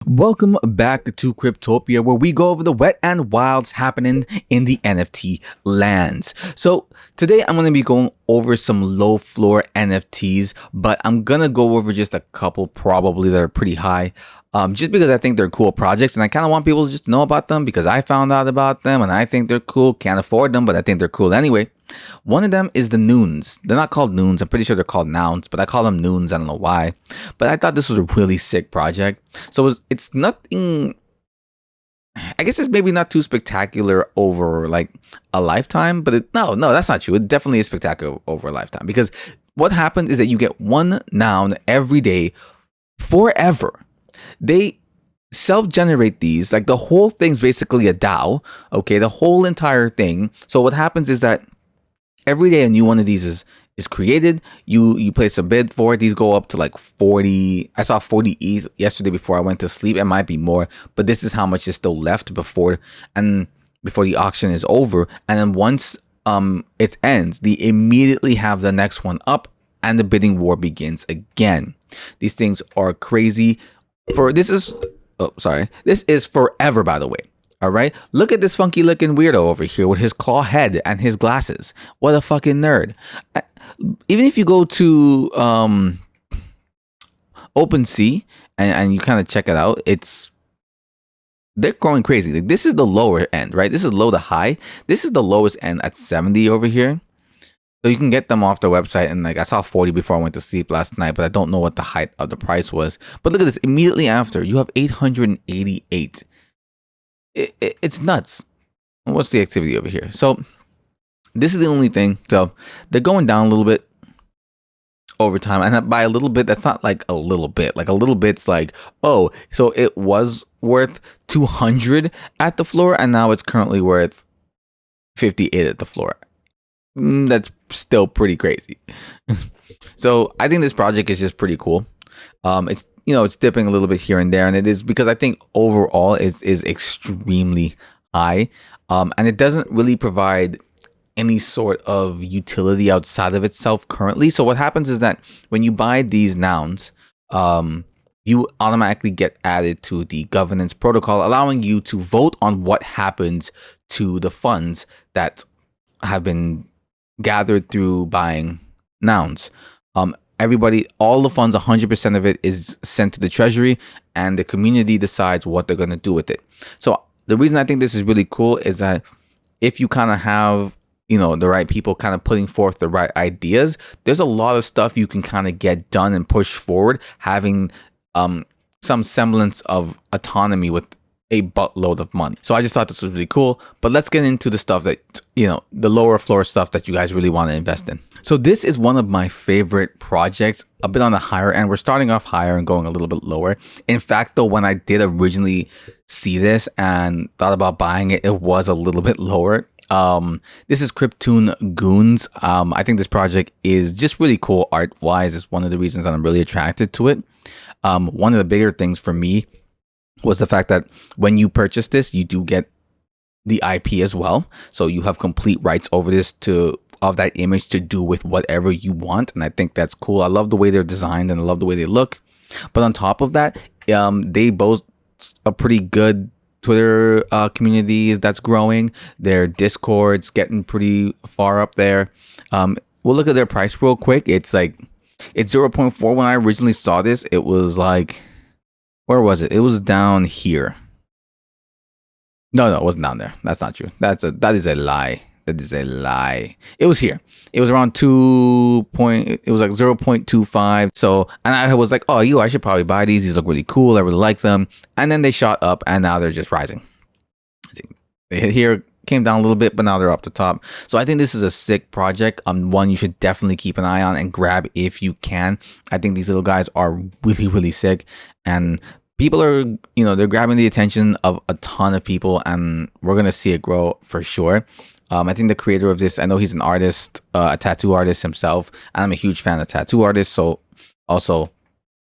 Welcome back to Cryptopia, where we go over the wet and wilds happening in the NFT lands. So today I'm going to be going over some low floor NFTs, but I'm going to go over just a couple probably that are pretty high. Just because I think they're cool projects and I kind of want people to just know about them because I found out about them and I think they're cool. Can't afford them, but I think they're cool anyway. One of them is the Noons. They're not called Noons. I'm pretty sure they're called Nouns, but I call them Noons. I don't know why. But I thought this was a really sick project. So it's nothing. I guess it's maybe not too spectacular over like a lifetime, but no, that's not true. It definitely is spectacular over a lifetime because what happens is that you get one noun every day forever. They self-generate these, like the whole thing's basically a DAO. Okay, the whole entire thing. So what happens is that every day a new one of these is created. You place a bid for it. These go up to like 40. I saw 40 ETH yesterday before I went to sleep. It might be more, but this is how much is still left before the auction is over. And then once it ends, they immediately have the next one up and the bidding war begins again. These things are crazy. This is forever, by the way. All right, look at this funky looking weirdo over here with his claw head and his glasses. What a fucking nerd. Even if you go to OpenSea and you kind of check it out, they're going crazy. Like, this is the lower end, right? This is low to high. This is the lowest end at 70 over here. So you can get them off their website, and like I saw 40 before I went to sleep last night, but I don't know what the height of the price was. But look at this. Immediately after, you have 888. It's nuts. What's the activity over here? So this is the only thing. So they're going down a little bit over time, and by a little bit, that's not like a little bit. Like a little bit's like, oh, so it was worth 200 at the floor, and now it's currently worth 58 at the floor. That's still pretty crazy. So I think this project is just pretty cool. It's dipping a little bit here and there, and it is because I think overall is extremely high, and it doesn't really provide any sort of utility outside of itself currently. So what happens is that when you buy these nouns, you automatically get added to the governance protocol, allowing you to vote on what happens to the funds that have been gathered through buying nouns. All the funds, 100% of it is sent to the treasury, and the community decides what they're going to do with it. So the reason I think this is really cool is that if you kind of have, the right people kind of putting forth the right ideas, there's a lot of stuff you can kind of get done and push forward, having some semblance of autonomy with a buttload of money. So I just thought this was really cool. But let's get into the stuff that, the lower floor stuff that you guys really want to invest in. So this is one of my favorite projects, a bit on the higher end. We're starting off higher and going a little bit lower. In fact, though, when I did originally see this and thought about buying it, it was a little bit lower. This is Cryptoon Goons. I think this project is just really cool art-wise. It's one of the reasons that I'm really attracted to it. One of the bigger things for me was the fact that when you purchase this, you do get the IP as well. So you have complete rights over this of that image to do with whatever you want. And I think that's cool. I love the way they're designed and I love the way they look. But on top of that, they boast a pretty good Twitter community that's growing. Their Discord's getting pretty far up there. We'll look at their price real quick. It's 0.4. When I originally saw this, it was like, where was it? It was down here. No, it wasn't down there. That's not true. That is a lie. That is a lie. It was here. It was around it was like 0.25. So, and I was like, oh, I should probably buy these. These look really cool. I really like them. And then they shot up and now they're just rising. They hit here, came down a little bit, but now they're up the top. So I think this is a sick project. One you should definitely keep an eye on and grab if you can. I think these little guys are really, really sick. And people are, they're grabbing the attention of a ton of people, and we're going to see it grow for sure. I think the creator of this, I know he's an artist, a tattoo artist himself, and I'm a huge fan of tattoo artists. So also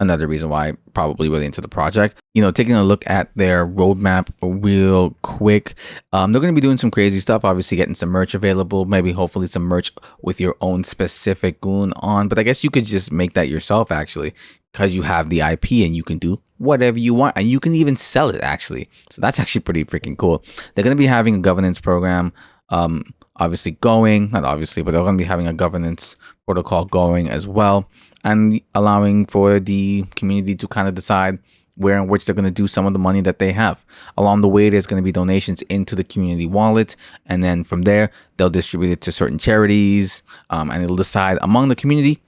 another reason why I'm probably really into the project. Taking a look at their roadmap real quick. They're going to be doing some crazy stuff, obviously getting some merch available, maybe hopefully some merch with your own specific goon on. But I guess you could just make that yourself, actually. because you have the IP and you can do whatever you want, and you can even sell it actually. So that's actually pretty freaking cool. They're going to be having a governance program, obviously going, not obviously, but they're going to be having a governance protocol going as well, and allowing for the community to kind of decide where and which they're going to do some of the money that they have. Along the way, there's going to be donations into the community wallet, and then from there, they'll distribute it to certain charities, and it'll decide among the community,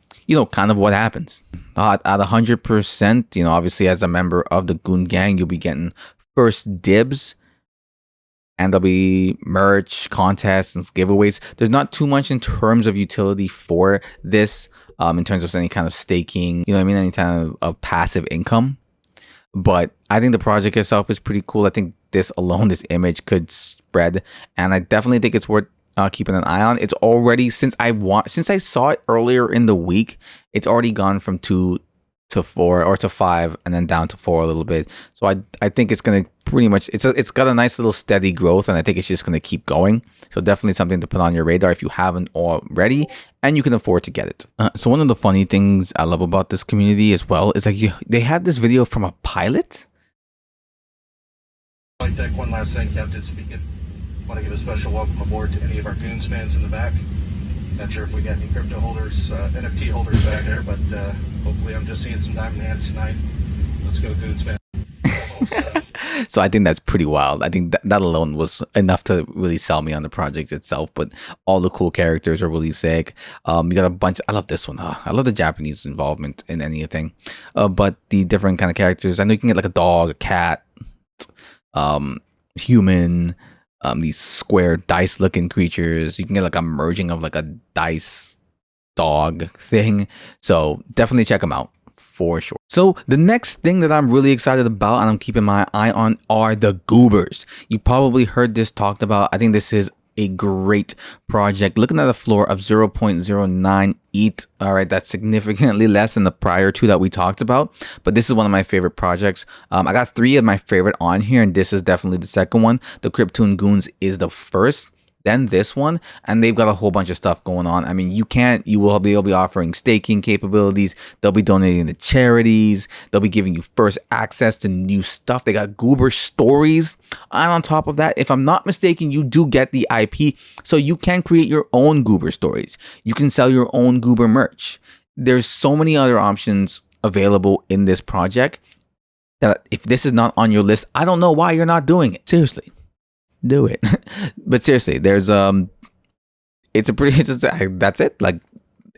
kind of what happens. At 100%, obviously as a member of the Goon Gang, you'll be getting first dibs, and there'll be merch, contests, and giveaways. There's not too much in terms of utility for this, in terms of any kind of staking, any kind of passive income. But I think the project itself is pretty cool. I think this alone, this image could spread, and I definitely think it's worth keeping an eye on. It's already, since I saw it earlier in the week, it's already gone from 2 to 4 or to 5 and then down to 4 a little bit. So I think it's gonna pretty much, it's got a nice little steady growth, and I think it's just gonna keep going. So definitely something to put on your radar if you haven't already and you can afford to get it. So one of the funny things I love about this community as well is they had this video from a pilot. Flight deck, one last thing, Captain speaking. Want to give a special welcome aboard to any of our Goons fans in the back. Not sure if we got any crypto holders, NFT holders back there, but hopefully I'm just seeing some diamond hands tonight. Let's go, Goons fans. So I think that's pretty wild. I think that alone was enough to really sell me on the project itself. But all the cool characters are really sick. You got a bunch. I love this one. I love the Japanese involvement in anything. But the different kind of characters. I know you can get like a dog, a cat, human. These square dice looking creatures. You can get like a merging of like a dice dog thing. So definitely check them out for sure. So the next thing that I'm really excited about and I'm keeping my eye on are the goobers. You probably heard this talked about. I think this is a great project. Looking at a floor of 0.09 ETH. All right, that's significantly less than the prior two that we talked about, but this is one of my favorite projects. I got 3 of my favorite on here, and this is definitely the second one. The Cryptoon Goons is the first, then this one, and they've got a whole bunch of stuff going on. I mean, they'll be offering staking capabilities. They'll be donating to charities. They'll be giving you first access to new stuff. They got goober stories. And on top of that, if I'm not mistaken, you do get the IP, so you can create your own goober stories. You can sell your own goober merch. There's so many other options available in this project that if this is not on your list, I don't know why you're not doing it. Seriously. Do it. But seriously, there's that's it. Like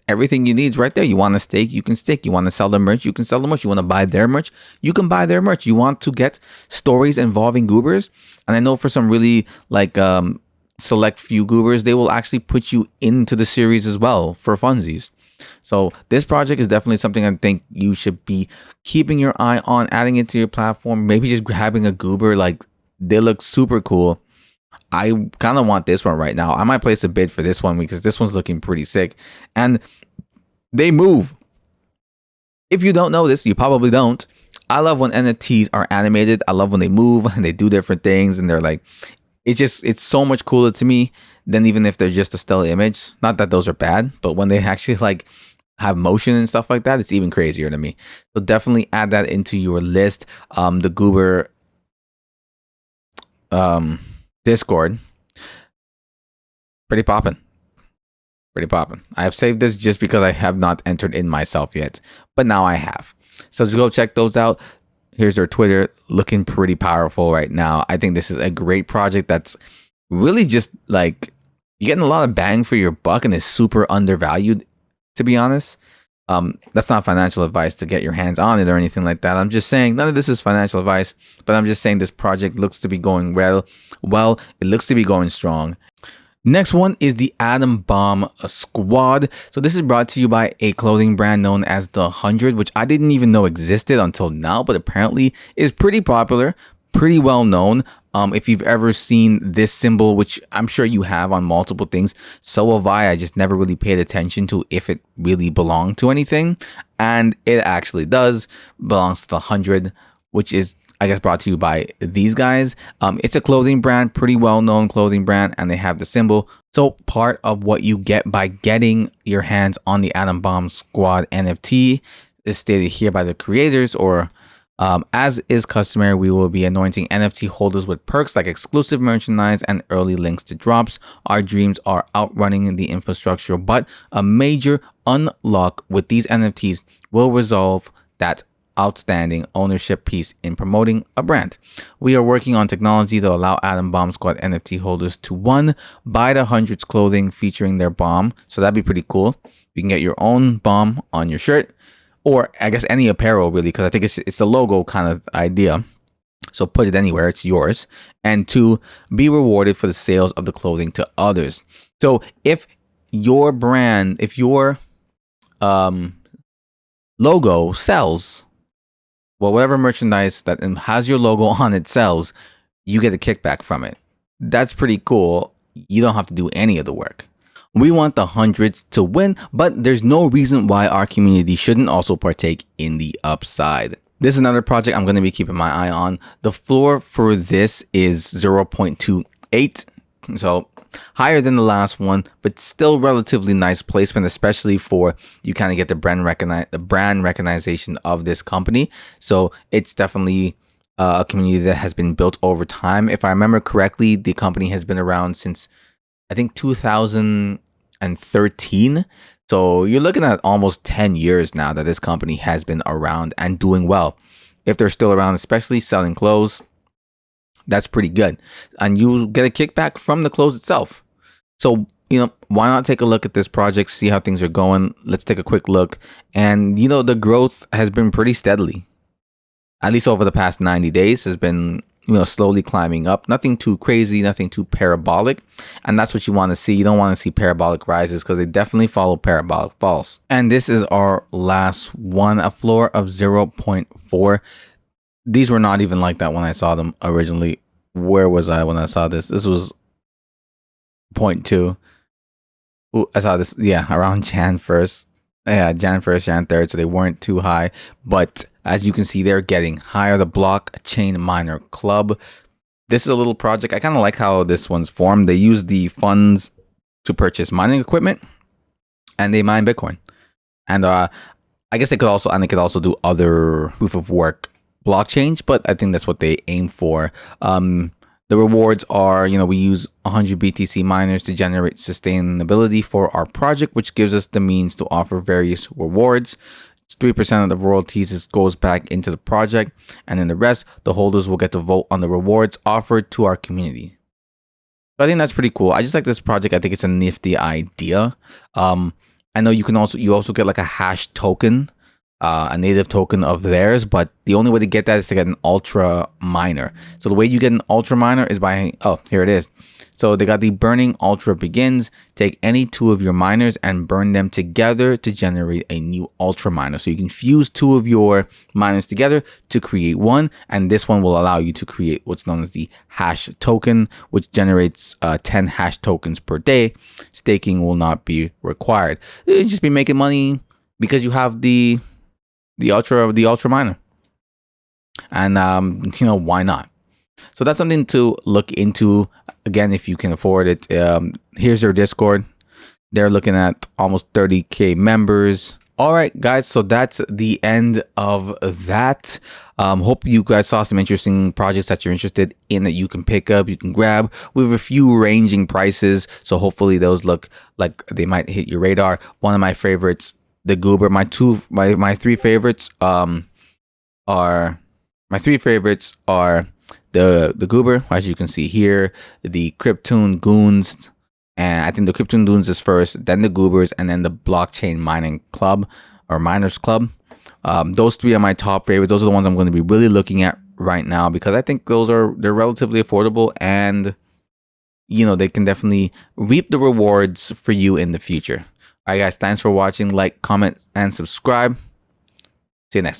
everything you need is right there. You want to stake, you can stake. You want to sell the merch, you can sell the merch. You want to buy their merch, you can buy their merch. You want to get stories involving goobers, and I know for some really like select few goobers, they will actually put you into the series as well for funsies. So this project is definitely something I think you should be keeping your eye on, adding it to your platform. Maybe just grabbing a goober. Like they look super cool. I kind of want this one right now. I might place a bid for this one because this one's looking pretty sick. And they move. If you don't know this, you probably don't. I love when NFTs are animated. I love when they move and they do different things. And they're like, it's so much cooler to me than even if they're just a still image. Not that those are bad, but when they actually like have motion and stuff like that, it's even crazier to me. So definitely add that into your list. The Goober Discord, pretty poppin'. I have saved this just because I have not entered in myself yet, but now I have. So just go check those out. Here's their Twitter, looking pretty powerful right now. I think this is a great project that's really just like you're getting a lot of bang for your buck and is super undervalued, to be honest. That's not financial advice to get your hands on it or anything like that. I'm just saying none of this is financial advice, but I'm just saying this project looks to be going well. It looks to be going strong. Next one is the Atom Bomb Squad. So this is brought to you by a clothing brand known as The 100, which I didn't even know existed until now, but apparently is pretty popular, pretty well known. If you've ever seen this symbol, which I'm sure you have on multiple things, so have I just never really paid attention to if it really belonged to anything. And it actually does, belongs to The 100, which is, I guess, brought to you by these guys. It's a clothing brand, pretty well-known clothing brand, and they have the symbol. So part of what you get by getting your hands on the Atom Bomb Squad NFT is stated here by the creators, or as is customary, we will be anointing NFT holders with perks like exclusive merchandise and early links to drops. Our dreams are outrunning the infrastructure, but a major unlock with these NFTs will resolve that outstanding ownership piece in promoting a brand. We are working on technology to allow Atom Bomb Squad NFT holders to one, buy the hundreds clothing featuring their bomb. So that'd be pretty cool. You can get your own bomb on your shirt, or I guess any apparel really, because I think it's the logo kind of idea. So put it anywhere, it's yours. And two, be rewarded for the sales of the clothing to others. So if your brand, if your logo sells, well, whatever merchandise that has your logo on it sells, you get a kickback from it. That's pretty cool. You don't have to do any of the work. We want the hundreds to win, but there's no reason why our community shouldn't also partake in the upside. This is another project I'm going to be keeping my eye on. The floor for this is 0.28. So higher than the last one, but still relatively nice placement, especially for you kind of get the brand recognition of this company. So it's definitely a community that has been built over time. If I remember correctly, the company has been around since I think 2013. So you're looking at almost 10 years now that this company has been around and doing well. If they're still around, especially selling clothes, that's pretty good. And you get a kickback from the clothes itself. So, why not take a look at this project, see how things are going? Let's take a quick look. And, the growth has been pretty steadily. At least over the past 90 days has been, slowly climbing up. Nothing too crazy, nothing too parabolic. And that's what you want to see. You don't want to see parabolic rises because they definitely follow parabolic falls. And this is our last one, a floor of 0.4. These were not even like that when I saw them originally. Where was I when I saw this? This was 0.2. Ooh, I saw this, around Jan 1st. Yeah, Jan 1st, Jan 3rd, so they weren't too high. But as you can see, they're getting higher. The Blockchain Miner Club. This is a little project. I kind of like how this one's formed. They use the funds to purchase mining equipment, and they mine Bitcoin. And I guess they could also do other proof of work blockchains, but I think that's what they aim for. The rewards are, we use 100 BTC miners to generate sustainability for our project, which gives us the means to offer various rewards. 3% of the royalties goes back into the project, and then the rest, the holders will get to vote on the rewards offered to our community. So I think that's pretty cool. I just like this project. I think it's a nifty idea. I know you also get like a hash token, a native token of theirs, but the only way to get that is to get an ultra miner. So the way you get an ultra miner is by, here it is. So they got the burning ultra begins. Take any two of your miners and burn them together to generate a new ultra miner. So you can fuse two of your miners together to create one, and this one will allow you to create what's known as the hash token, which generates 10 hash tokens per day. Staking will not be required. You'll just be making money because you have the ultra miner, and why not? So that's something to look into. Again, if you can afford it, here's their Discord. They're looking at almost 30k members. All right, guys, so that's the end of that. Hope you guys saw some interesting projects that you're interested in that you can pick up, you can grab. We have a few ranging prices, so hopefully those look like they might hit your radar. One of my favorites, the Goober. My three favorites are the Goober, as you can see here, the Cryptoon Goons, and I think the Cryptoon Goons is first, then the Goobers, and then the Blockchain Mining Club or Miners Club. Those three are my top favorites. Those are the ones I'm going to be really looking at right now because I think they're relatively affordable, and they can definitely reap the rewards for you in the future. All right, guys, thanks for watching. Like, comment, and subscribe. See you next time.